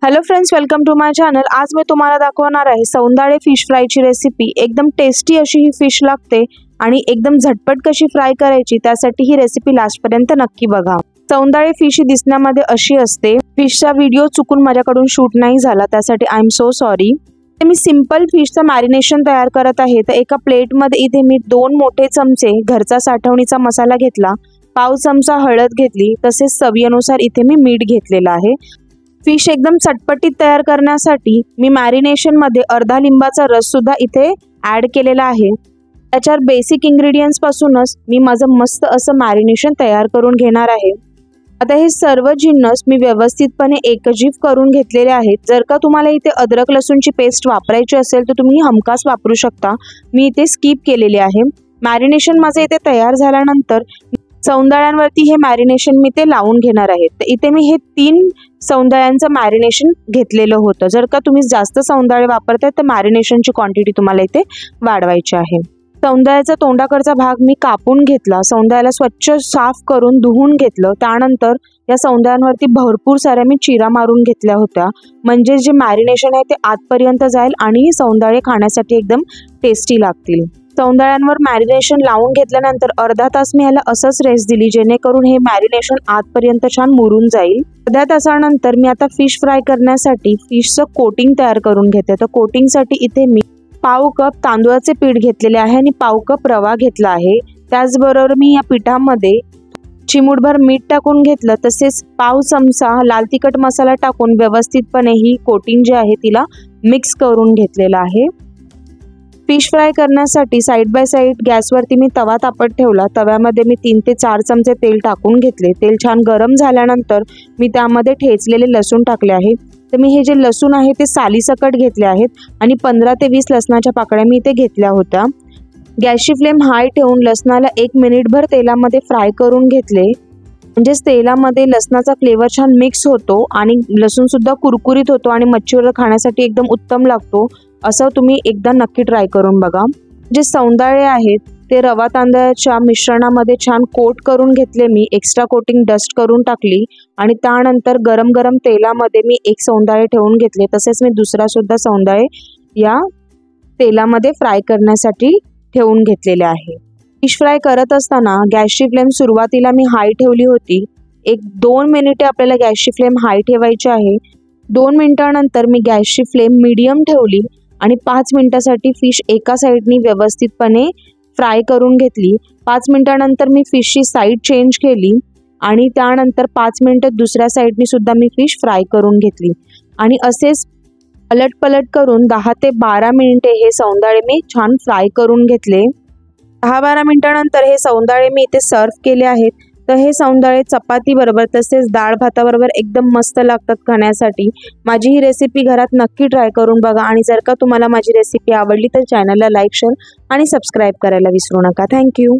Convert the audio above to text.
Hello friends, welcome to my channel. आज मी तुम्हाला दाखवणार आहे सौंदाळे फिश फ्रायची रेसिपी। एकदम टेस्टी अशी ही फिश लागते आणि एकदम झटपट कशी फ्राय करायची त्यासाठी ही रेसिपी लास्टपर्यंत नक्की बघा। सौंदाळे फिश ही दिसण्यामध्ये अशी असते। फिशचा व्हिडिओ चुकून माझ्याकडून शूट नाही झाला, त्यासाठी आय एम सो सॉरी। मी सिंपल फिशचं मॅरिनेशन तयार करत आहे। तर एका प्लेटमध्ये इथे मी 2 मोठे चमचे घरचा साठवणीचा मसाला घेतला, पाव चमचा हळद घेतली, तसेच चवीनुसार इथे मी मीठ घेतलेलं आहे। फिश एकदम चटपटीत तयार करण्यासाठी मी मॅरिनेशन मध्ये अर्धा लिंबाचा रस सुद्धा इथे ॲड केलेला आहे। त्याच्यावर बेसिक इंग्रेडियंट्स पासूनच मी माझं मस्त असं मॅरिनेशन तयार करून घेणार आहे। आता हे सर्व जिन्नस मी व्यवस्थितपणे एकजीव करून घेतलेले आहेत। जर का तुम्हाला इथे अद्रक लसूणची पेस्ट वापरायची असेल तर तुम्ही हमखास वापरू शकता, मी इथे स्किप केलेली आहे। मॅरिनेशन माझं इथे तयार झाल्यानंतर सौंदाळ्यांवरती हे मॅरिनेशन मी ते लावून घेणार आहे। तर इथे मी हे 3 सौंदाळ्यांचं मॅरिनेशन घेतलेलं होतं। जर का तुम्ही जास्त सौंदाळे वापरताय तर मॅरिनेशनची क्वांटिटी तुम्हाला इथे वाढवायची आहे। सौंदाळ्याचा तोंडाकडचा भाग मी कापून घेतला, सौंदाळ्याला स्वच्छ साफ करून धुवून घेतलं। त्यानंतर या सौंदाळ्यांवरती भरपूर साऱ्या मी चिरा मारून घेतल्या होत्या, म्हणजे जे मॅरिनेशन आहे ते आतपर्यंत जाईल आणि सौंदाळे खाण्यासाठी एकदम टेस्टी लागतील। सौंदाळ्यांवर मॅरिनेशन लावून घेतल्यानंतर अर्धा तास मी ह्याला असंच रेस्ट दिली, जेणेकरून हे मॅरिनेशन आतपर्यंत छान मुरून जाईल। अर्ध्या तासानंतर मी आता फिश फ्राय करण्यासाठी फिशचं कोटिंग तयार करून घेते। तर कोटिंगसाठी इथे मी पाव कप तांदूळाचे पीठ घेतलेले आहे आणि पाव कप रवा घेतला आहे। त्याचबरोबर मी या पिठामध्ये चिमूटभर मीठ टाकून घेतलं, तसेच पाव चमचा लाल तिखट मसाला टाकून व्यवस्थितपणे ही कोटिंग जी आहे तिला मिक्स करून घेतलेला आहे। फिश फ्राय करण्यासाठी साइड बाय साइड गॅसवरती मी तवा तापत ठेवला। तव्यामध्ये मी 3 ते 4 चमचे तेल टाकून घेतले। तेल छान गरम झाल्यानंतर मी त्यामध्ये ठेचलेले लसूण टाकले आहे। तर मी हे जे लसूण आहे ते सालीसकट घेतले आहेत आणि 15 ते 20 लसणाच्या पाकळ्या मी इथे घेतल्या होत्या। गॅसची फ्लेम हाय ठेवून लसणाला 1 मिनिटभर तेलामध्ये फ्राय करून घेतले, म्हणजेच तेलामध्ये लसणाचा फ्लेवर छान मिक्स होतो आणि लसूण सुद्धा कुरकुरीत होतो आणि मच्छीवर खाण्यासाठी एकदम उत्तम लागतो। असं तुम्ही एकदा नक्की ट्राय करून बघा। जे सौंदाळे आहेत ते रवा तांदळाच्या मिश्रणामध्ये छान कोट करून घेतले, मी एक्स्ट्रा कोटिंग डस्ट करून टाकली आणि त्यानंतर गरम गरम तेलामध्ये मी एक सौंदाळे ठेवून घेतले, तसेच मी दुसरा सुद्धा सौंदाळे या तेलामध्ये फ्राय करण्यासाठी ठेवून घेतलेले आहे। फिश फ्राय करत असताना गॅसची फ्लेम सुरुवातीला मी हाय ठेवली होती। 1-2 मिनिटे आपल्याला गॅसची फ्लेम हाय ठेवायची आहे। 2 मिनिटांनंतर मी गॅसची फ्लेम मीडियम ठेवली आणि 5 मिनिटासाठी फिश एका साईडनी व्यवस्थितपणे फ्राय करून घेतली। 5 मिनिटांनंतर मी फिशची साईड चेंज केली आणि त्यानंतर 5 मिनिटं दुसऱ्या साईडनी सुद्धा मी फिश फ्राय करून घेतली आणि असेच पलट करून 10 ते 12 मिनिटे हे सौंदाळे मी छान फ्राय करून घेतले। 10-12 मिनिटांनंतर हे सौंदाळे मी इथे सर्व केले आहेत। तर हे सौंदाळे चपाती बरोबर तसेच डाळ भाताबरोबर एकदम मस्त लागतात खाण्यासाठी। माझी ही रेसिपी घरात नक्की ट्राय करून बघा आणि जर का तुम्हाला माझी रेसिपी आवडली तर चॅनलला लाईक, शेअर आणि सबस्क्राईब करायला विसरू नका। थँक्यू।